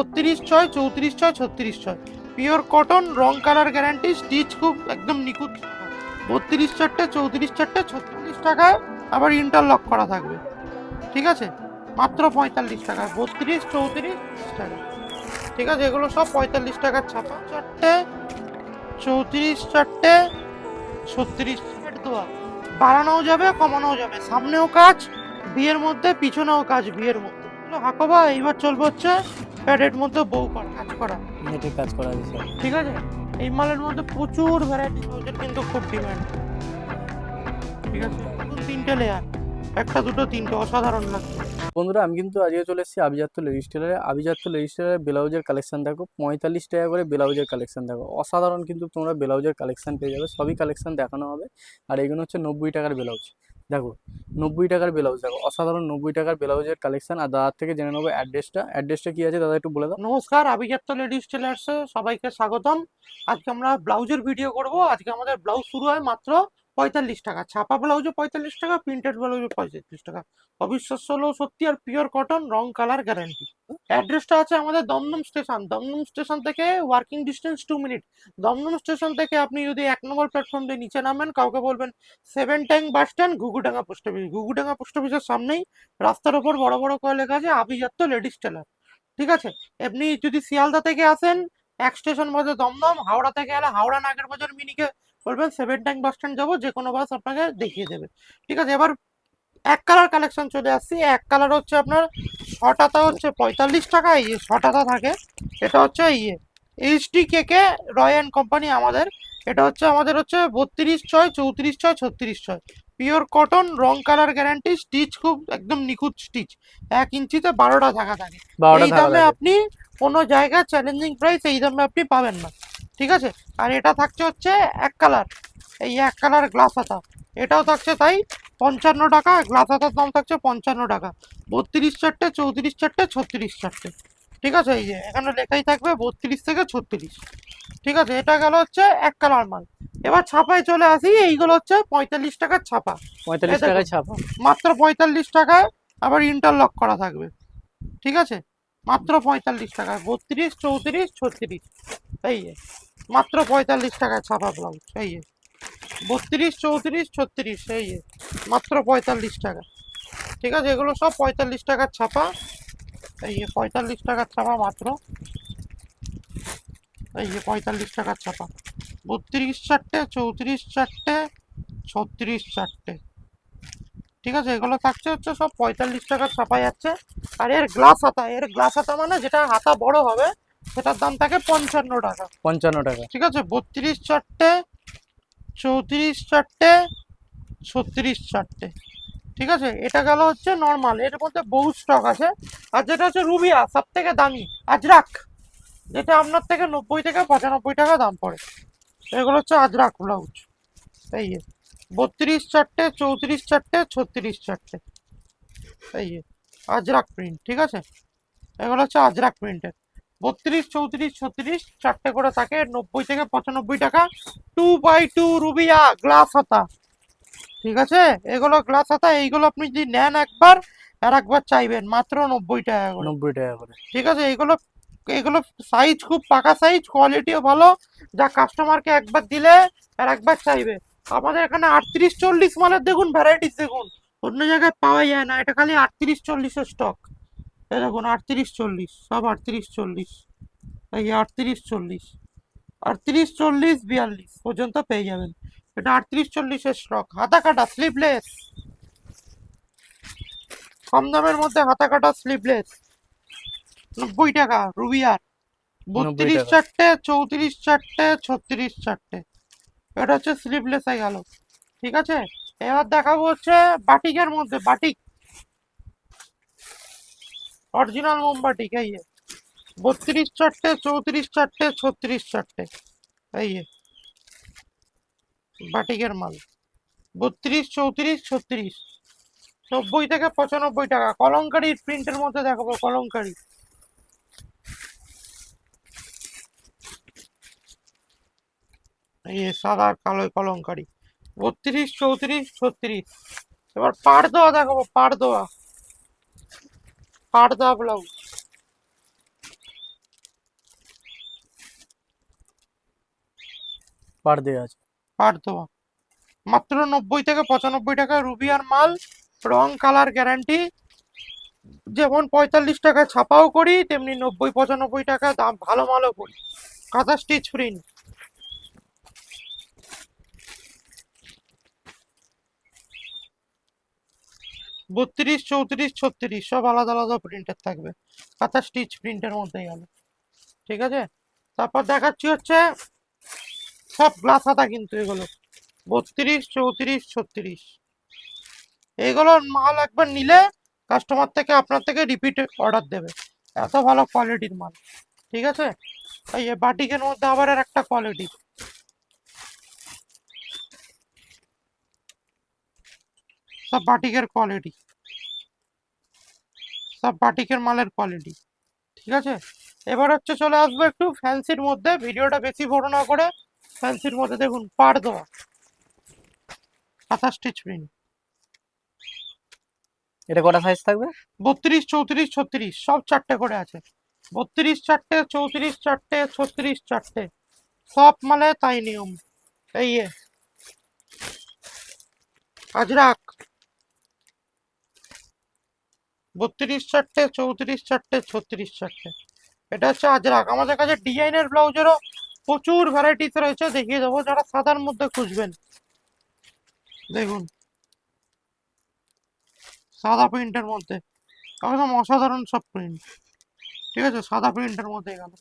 32 6 34 6 36 6 pure cotton, রং colour guarantee, stitch খুব একদম নিখুঁত। 32 চারটে 34 চারটে 36 টাকায়, আবার ইন্টারলক করা থাকবে। ঠিক আছে, মাত্র 45 টাকা। 32 34 টাকা। ঠিক আছে, এগুলো সব 45 টাকার ছাপা। চারটে 34 চারটে 36 দেওয়া, বাড়ানোও যাবে কমানোও যাবে, সামনেও কাজ বিয়ের মধ্যে, পিছনেও কাজ বিয়ের মধ্যে। হাকোবা এইবার চলবে হচ্ছে প্যাডের মধ্যে বউ করা কাজ করা, নেটের কাজ করা আছে সব। ঠিক আছে। এই মালের মধ্যে প্রচুর ভ্যারাইটি, ওদের কিন্তু খুব ডিমান্ড। ঠিক আছে, তিনটে লেয়ার, একটা দুটো তিনটে, অসাধারণ লাগছে। বন্ধুরা, আমি কিন্তু আজকে চলে এসেছি আভিজাত্য লেডিস টেলারে। আভিজাত্য লেডিস টেলারে ব্লাউজের কালেকশন দেখো, 45 টাকা করে ব্লাউজের কালেকশন দেখো। অসাধারণ কিন্তু তোমরা ব্লাউজের কালেকশন পেয়ে যাবে, সবই কালেকশন দেখানো হবে। আর এগুলো হচ্ছে 90 টাকার ব্লাউজ। দেখো 90 টাকার ব্লাউজ, দেখো অসাধারণ 90 টাকার ব্লাউজের কালেকশন। আর দাদার থেকে জেনে নেবো অ্যাড্রেসটা কি আছে, দাদা একটু বলে দাও। নমস্কার, আভিজাত্য লেডিস টেলার্সে সবাইকে স্বাগতম। আজকে আমরা ব্লাউজের ভিডিও করব। আজকে আমাদের ব্লাউজ শুরু হয় মাত্র 45 টাকা। ছাপা ব্লাউজও 45 টাকা, প্রিন্টেড ব্লাউজও 45 টাকা। অবিশ্বাস্য হলেও সত্যি, আর পিওর কটন, রং কালার গ্যারান্টি। অ্যাড্রেসটা আছে আমাদের দমদম স্টেশন। দমদম স্টেশন থেকে working distance 2 minute. Dum Dum station থেকে আপনি যদি 1 নম্বর প্ল্যাটফর্ম দিয়ে নিচে নামেন, কাউকে বলবেন 7 tank bus stand, Ghughudanga post office. Ghughudanga post অফিসের সামনেই রাস্তার ওপর বড় বড় করে লেখা আছে আভিজাত্য লেডিস টেলার। ঠিক আছে, আপনি যদি শিয়ালদা থেকে আসেন, এক স্টেশন বাজে দমদম। হাওড়া থেকে এলে হাওড়া নাগের বাজার মিনিকে বলবেন 7 ট্যাঙ্ক বাস স্ট্যান্ড যাবো, যে কোনো বাস আপনাকে দেখিয়ে দেবে। ঠিক আছে, এবার এক কালার কালেকশন চলে আসছি। এক কালার হচ্ছে আপনার শটাতা হচ্ছে 45 টাকা, এই শটাতা থাকে। এটা হচ্ছে এইচডি কেকে রয় অ্যান্ড কোম্পানি আমাদের। এটা হচ্ছে আমাদের হচ্ছে 32 6 34 6 36 6 পিওর কটন, রং কালার গ্যারান্টি, স্টিচ খুব একদম নিখুঁত স্টিচ। 1 ইঞ্চিতে 12টা থাকা থাকে। এই দামে আপনি কোনো জায়গায় চ্যালেঞ্জিং প্রাইস এই দামে আপনি পাবেন না। ঠিক আছে, আর এটা থাকছে হচ্ছে এক কালার, এই এক কালার গ্লাস হাতা, এটাও থাকছে তাই 55 টাকা। গ্লাস হাতার দাম থাকছে 55 টাকা। 32 চারটে 34 চারটে 36 চারটে। ঠিক আছে, এই যে এখানে লেখাই থাকবে 32 থেকে 36। ঠিক আছে, এটা গেল হচ্ছে এক কালার মাল। এবার ছাপায় চলে আসি। এইগুলো হচ্ছে 45 টাকার ছাপা। 45 টাকায় ছাপা, মাত্র 45 টাকায়, আবার ইন্টারলক করা থাকবে। ঠিক আছে, মাত্র 45 টাকায় 32 34 36। এই যে মাত্র 45 টাকায় ছাপা ব্লাউজ। এই যে 32 34 36, এই যে মাত্র 45 টাকা। ঠিক আছে, এগুলো সব 45 টাকার ছাপা। এই যে 45 টাকার ছাপা মাত্র। এই যে 45 টাকার ছাপা। 32 চারটে 34 চারটে 36 চারটে। ঠিক আছে, এগুলো থাকছে হচ্ছে সব 45 টাকার ছাপা যাচ্ছে। আর এর গ্লাস হাতা, এর গ্লাস হাতা মানে যেটা হাতা বড় হবে, সেটার দাম থাকে 55 টাকা। 55 টাকা। ঠিক আছে, 32 চারটে 34 চারটে 36 চারটে। ঠিক আছে, এটা গেল হচ্ছে নর্মাল। এর মধ্যে বহু স্টক আছে। আর যেটা হচ্ছে রুবিয়া, সব থেকে দামি আজরাক, যেটা আপনার থেকে 90 থেকে 95 টাকা দাম পড়ে। এগুলো হচ্ছে আজরাক ব্লাউজ। এই যে 32 চারটে 34 চারটে 36 চারটে। এই যে আজরাক প্রিন্ট। ঠিক আছে, এগুলো হচ্ছে আজরাক প্রিন্টের। 32 34 36 চারটে করে থাকে, 90 থেকে 95 টাকা। 2x2 রুবিয়া গ্লাস হাতা। ঠিক আছে, এগুলো গ্লাস হাতা। এইগুলো আপনি যদি নেন একবার, আর একবার চাইবেন, মাত্র 90 টাকা করে। 90 টাকা করে। ঠিক আছে, এগুলো এগুলো সাইজ খুব পাকা সাইজ, কোয়ালিটিও ভালো, যা কাস্টমারকে একবার দিলে আর একবার চাইবে। আমাদের এখানে 38 40 মালের দেখুন ভ্যারাইটিস, দেখুন অন্য জায়গায় পাওয়া যায় না। এটা খালি 38 40-এর স্টক। এই দেখুন 38 40, সব 38 40। এই 38 40, 38 40 42 পর্যন্ত পেয়ে যাবেন। এটা 38 40-এর স্টক। হাতা কাটা স্লিভলেস, কম দামের মধ্যে হাতা কাটা স্লিভলেস, 90 টাকা রুবিয়ার। 90 32 টাকা। চারটে 34 চারটে 36 চারটে। এটা হচ্ছে স্লিভলেস হয়ে গেল। ঠিক আছে, এবার দেখাবো হচ্ছে বাটিকের মধ্যে, বাটিক অরিজিনাল মোমবাটিক। এই 32 চারটে 34 চারটে 36 চারটে। এই বাটিকের মাল 32 34 36, 90 থেকে 95 টাকা। কলঙ্কারির প্রিন্টের মধ্যে দেখাবো, কলঙ্কারি। এই সাদা কালো কলঙ্কারি 32 34 36। এবার পাড় দেওয়া দেখাবো, পাড় দেওয়া ব্লাউজ। পার দেওয়া আছে। পার দেওয়া মাত্র 90 থেকে 95 টাকা রুবিয়ার মাল, রং কালার গ্যারান্টি। যেমন 45 টাকা ছাপাও করি, তেমনি 90-95 টাকা দাম ভালো মালও করি। কাঁথা স্টিচ প্রিন্ট, 32, 34, 36 সব আলাদা আলাদা প্রিন্টের থাকবে। কাঁথা স্টিচ প্রিন্টের মধ্যে গেল, ঠিক আছে। তারপর দেখাচ্ছি হচ্ছে সব গ্লাস হাতা, কিন্তু এগুলো 32, 34, 36 এইগুলোর মাল একবার নিলে কাস্টমার থেকে আপনার থেকে রিপিট অর্ডার দেবে, এত ভালো কোয়ালিটির মাল, ঠিক আছে। এই বাটিকের মধ্যে আবার আর একটা কোয়ালিটি, সব বাটিকের কোয়ালিটি, সব বাটিকের মালের কোয়ালিটি, ঠিক আছে। এবার হচ্ছে চলে আসবো একটু ফ্যান্সির মধ্যে, ভিডিওটা বেশি বড় না করে। ফ্যান্সির মধ্যে দেখুন পাড় দেওয়া কাঁথা স্টিচ প্রিন্ট, এটা কটা সাইজ থাকবে? 32, 34, 36 সব চারটে করে আছে। 32 চারটে, 34 চারটে, 36 চারটে, সব মালে তাই নিয়ম। এই আজরাক 32 চারটে, 34 চারটে, 36 চারটে, এটা হচ্ছে আজরাক। আমাদের কাছে ডিজাইনের ব্লাউজেরও প্রচুর ভ্যারাইটিস রয়েছে, দেখিয়ে দেবো যারা সাদার মধ্যে খুঁজবেন। দেখুন সাদা প্রিন্টের মধ্যে একদম অসাধারণ সব প্রিন্ট, ঠিক আছে, সাদা প্রিন্টের মধ্যে গেল।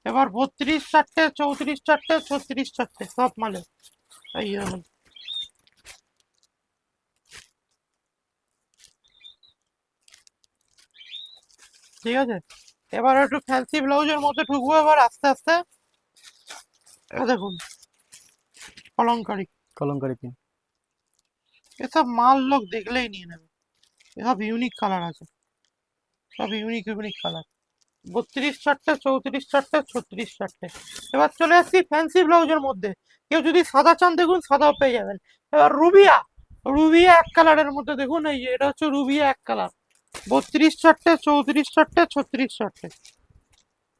এবার 32 চারটে, 34 চারটে, 36 চারটে সব মালে এই দেখুন। ঠিক আছে, এবার একটু ফ্যান্সি ব্লাউজের মধ্যে ঢুকবো এবার আস্তে আস্তে। দেখুন কলঙ্কারি, কলমকারি প্রিন্ট। এসব মাল লোক দেখলেই নিয়ে নেবে, এসব ইউনিক কালার আছে, সব ইউনিক ইউনিক কালার। 32 চারটে, 34 চারটে, 36 চারটে। এবার চলে আসছি ফ্যান্সি ব্লাউজের মধ্যে, কেউ যদি সাদা চান দেখুন সাদাও পেয়ে যাবেন। এবার রুবিয়া, রুবিয়া এক কালারের মধ্যে দেখুন, এই যে এটা হচ্ছে রুবিয়া এক কালার, 32 চারটে, 34 চারটে, 36 চারটে,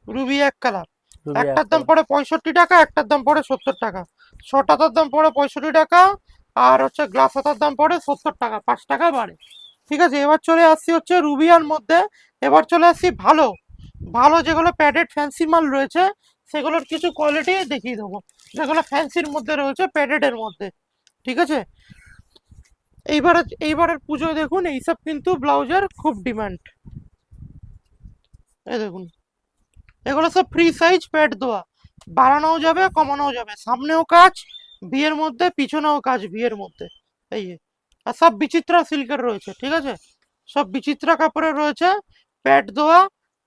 রুবিয়া এক কালার। রুবি একটার একটা। দাম পড়ে 65 টাকা, একটার দাম পড়ে 70 টাকা, ছটাতার দাম পড়ে 65 টাকা, আর হচ্ছে গ্লাস হাতার দাম পড়ে 70 টাকা, 5 টাকা বাড়ে, ঠিক আছে। এবার চলে আসছি হচ্ছে রুবিয়ার মধ্যে, এবার চলে আসছি ভালো ভালো যেগুলো প্যাডেড ফ্যান্সি মাল রয়েছে সেগুলোর কিছু কোয়ালিটি দেখিয়ে দেবো, যেগুলো ফ্যান্সির মধ্যে রয়েছে প্যাডেডের মধ্যে, ঠিক আছে। এইবারের পুজোয় দেখুন এইসব কিন্তু ব্লাউজের খুব ডিমান্ড। এই দেখুন এগুলো সব ফ্রি সাইজ প্যাড দেওয়া, বাড়ানোও যাবে কমানোও যাবে, সামনেও কাজ বিয়ের মধ্যে, পিছনেও কাজ বিয়ের মধ্যে, এই যে। আর সব বিচিত্রা সিল্কের রয়েছে, ঠিক আছে, সব বিচিত্রা কাপড়ের রয়েছে, প্যাড দেওয়া,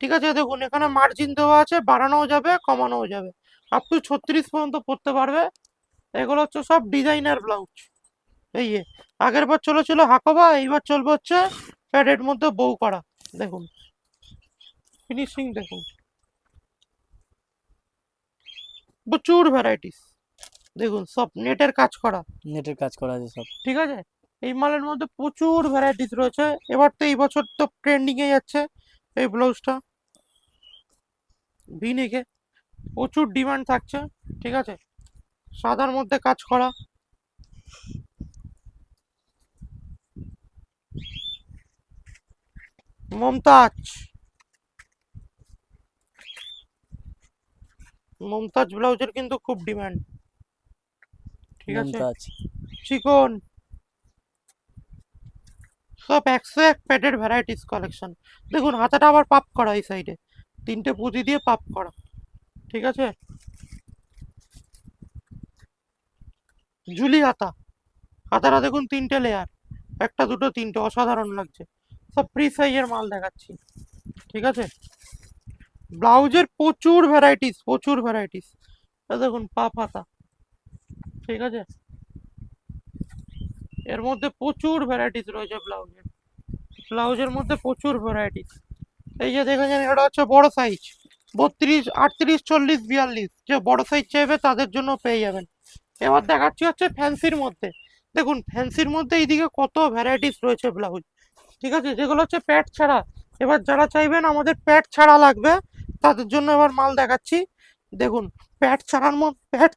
ঠিক আছে। দেখুন এখানে মার্জিন দেওয়া আছে, বাড়ানোও যাবে কমানোও যাবে, আপ টু 36 পর্যন্ত পরতে পারবে। এগুলো হচ্ছে সব ডিজাইনার ব্লাউজ, এই যে। আগের বার চলেছিল হাকোবা, এইবার চলবে হচ্ছে প্যাডের মধ্যে বউ করা, দেখুন ফিনিশিং দেখুন, প্রচুর ভ্যারাইটিস, দেখুন সব নেটের কাজ করা, নেটের কাজ করা আছে সব। ঠিক আছে। এই মালের মধ্যে প্রচুর ভ্যারাইটিস রয়েছে। এবার তো এই বছর তো ট্রেন্ডিং এ যাচ্ছে এই ব্লাউজটা, ভিনেকে প্রচুর ডিমান্ড থাকছে, ঠিক আছে। সাদার মধ্যে কাজ করা, মমতাজ, মমতাজ ব্লাউজের কিন্তু খুব ডিমান্ড, ঠিক আছে। মমতাজ। চিকন, সব 101 প্যাডের ভ্যারাইটিস কালেকশন। দেখুন হাতাটা আবার পাপ করা এই সাইডে, 3টে পুঁজি দিয়ে পাপ করা, ঠিক আছে। ঝুলি হাতা, হাতাটা দেখুন 3টে লেয়ার, একটা দুটো তিনটে, অসাধারণ লাগছে। সব ফ্রি সাইজের মাল দেখাচ্ছি, ঠিক আছে। ব্লাউজের প্রচুর ভ্যারাইটিস, প্রচুর ভ্যারাইটিস, দেখুন পাপ হাতা, ঠিক আছে। এর মধ্যে প্রচুর ভ্যারাইটিস রয়েছে ব্লাউজের, ব্লাউজের মধ্যে প্রচুর ভ্যারাইটিস। এই যে দেখেছেন এটা হচ্ছে বড় সাইজ, 32, 38, 40, 42, যে বড় সাইজ চাইবে তাদের জন্য পেয়ে যাবেন। এবার দেখাচ্ছি হচ্ছে ফ্যান্সির মধ্যে, দেখুন ফ্যান্সির মধ্যে এইদিকে কত ভ্যারাইটিস রয়েছে ব্লাউজ, ঠিক আছে, যেগুলো হচ্ছে প্যাড ছাড়া। এবার যারা চাইবেন আমাদের প্যাড ছাড়া লাগবে তাদের জন্য এবার মাল দেখাচ্ছি। দেখুন প্যাড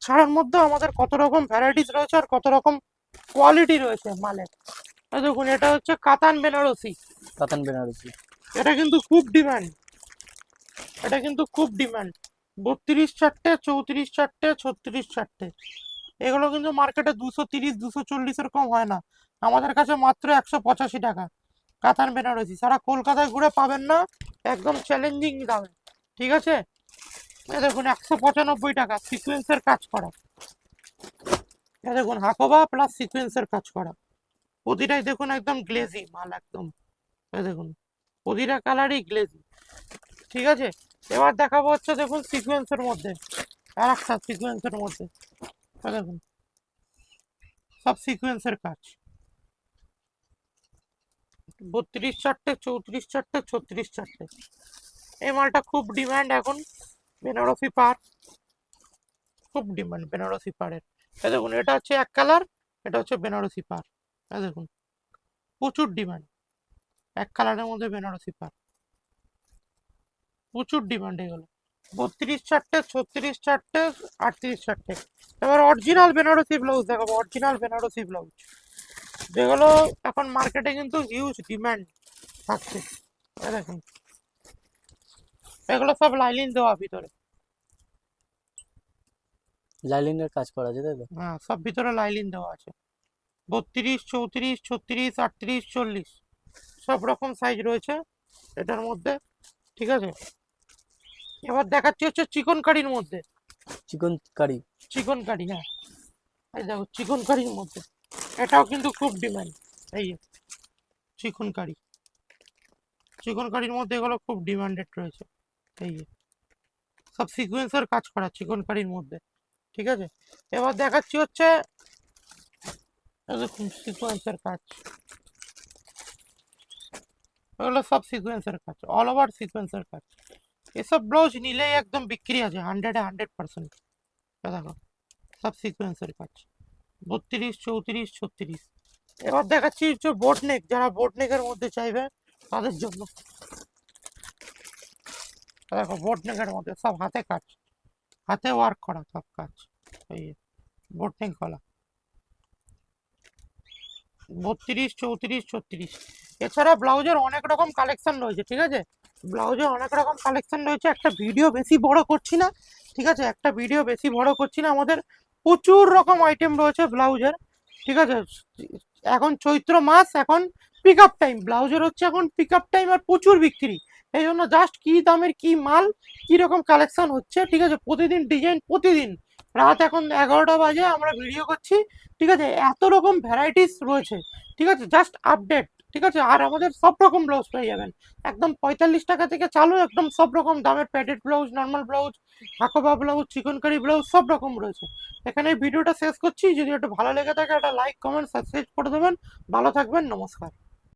ছাড়ার মধ্যে আমাদের কত রকম ভ্যারাইটিস রয়েছে আর কত রকম কোয়ালিটি রয়েছে মালের। দেখুন এটা হচ্ছে কাতান বেনারসি। কাতান বেনারসি। এটা কিন্তু খুব ডিমান্ড, এটা কিন্তু খুব ডিমান্ড। 32 চারটে, 34 চারটে, 36 চারটে, এগুলো কিন্তু মার্কেটে 230 240 এরকম হয় না, আমাদের কাছে মাত্র 185 টাকা। কাতান বেনারসি সারা কলকাতায় ঘুরে পাবেন না, একদম চ্যালেঞ্জিং দামে। ঠিক আছে, এ দেখুন 195 টাকা, সিকোয়েন্সের কাজ করা। এ দেখুন হাকোবা প্লাস সিকোয়েন্সের কাজ করা, প্রতিটাই দেখুন একদম গ্লেজি মাল একদম। এ দেখুন প্রতিটা কালারই গ্লেজি। ঠিক আছে, এবার দেখাবো হচ্ছে দেখুন সিকোয়েন্সের মধ্যে আর একটা সিকোয়েন্সের মধ্যে। এ দেখুন সব সিকোয়েন্সের কাজ, 32 চারটে, 34 চারটে, 36 চারটে। এই মালটা খুব ডিমান্ড এখন, বেনারসি পাড় খুব ডিমান্ড বেনারসি পাড়ের। এই দেখুন এটা হচ্ছে এক কালার, এটা হচ্ছে বেনারসি পাড়। এই দেখুন প্রচুর ডিমান্ড, এক কালারের মধ্যে বেনারসি পাড়, প্রচুর ডিমান্ড এগুলো। 32 চারটে, 36 চারটে, 38 চারটে। এবার অরিজিনাল বেনারসি ব্লাউজ দেখাবো, অরিজিনাল বেনারসি ব্লাউজ যেগুলো এখন মার্কেটে কিন্তু হিউজ ডিমান্ড থাকছে। এই দেখুন এগুলো সব লাইলিন দেওয়া ভিতরে, লাইলিনের কাজ করা আছে তাই তো? হ্যাঁ সব ভিতরে লাইলিন দেওয়া আছে। 32 34 36 38 40 সব রকম সাইজ রয়েছে এটার মধ্যে। ঠিক আছে, এবার দেখাচ্ছি হচ্ছে চিকন কারির মধ্যে। চিকন কারি। চিকন কারি, হ্যাঁ এই দেখো চিকন কারির মধ্যে, এটাও কিন্তু খুব ডিমান্ড। এই যে চিকন কারি, চিকন কারির মধ্যে এগুলো খুব ডিমান্ডেড রয়েছে। এই যে সব সিকোয়েন্সের কাজ করা চিকন কারির মধ্যে। ঠিক আছে, এবার দেখাচ্ছি হচ্ছে এই দেখুন সিকোয়েন্সের কাজ, এগুলো সব সিকোয়েন্সের কাজ, অল ওভার সিকোয়েন্সের কাজ। এসব ব্লাউজ নিলেই একদম বিক্রি আছে 100% দেখো সব সিকোয়েন্সের কাজ, 32 34 36। এবার দেখাচ্ছি হচ্ছে বোট নেক, যারা বোট নেকের মধ্যে চাইবে তাদের জন্য। দেখো বোট নেকের মধ্যে সব হাতে কাজ, হাতে ওয়ার্ক করা সব কাজ। এই বোট নেক গলা, 32 34 36। এছাড়া ব্লাউজের অনেক রকম কালেকশন রয়েছে। ঠিক আছে, ব্লাউজের অনেক রকম কালেকশন রয়েছে, একটা ভিডিও বেশি বড় করছি না। ঠিক আছে, একটা ভিডিও বেশি বড় করছি না, আমাদের প্রচুর রকম আইটেম রয়েছে ব্লাউজের। ঠিক আছে, এখন চৈত্র মাস, এখন পিক আপ টাইম, ব্লাউজের হচ্ছে এখন পিক আপ টাইম আর প্রচুর বিক্রি। এই জন্য জাস্ট কি দামের কি মাল, কি রকম কালেকশন হচ্ছে। ঠিক আছে, প্রতিদিন ডিজাইন, প্রতিদিন রাত এখন 11টা বাজে আমরা ভিডিও করছি। ঠিক আছে, এত রকম ভ্যারাইটিস রয়েছে। ঠিক আছে, জাস্ট আপডেট। ঠিক আছে, আর আমাদের সব রকম ব্লাউজ পেয়ে যাবেন একদম 45 টাকা থেকে চালু, একদম সব রকম দামের padded blouse, normal blouse, Hakoba blouse, chikankari blouse সব রকম রয়েছে। এখানে ভিডিওটা শেষ করছি, যদি একটু ভালো লেগে থাকে একটা লাইক কমেন্ট সাবস্ক্রাইব করে দেবেন। ভালো থাকবেন, নমস্কার।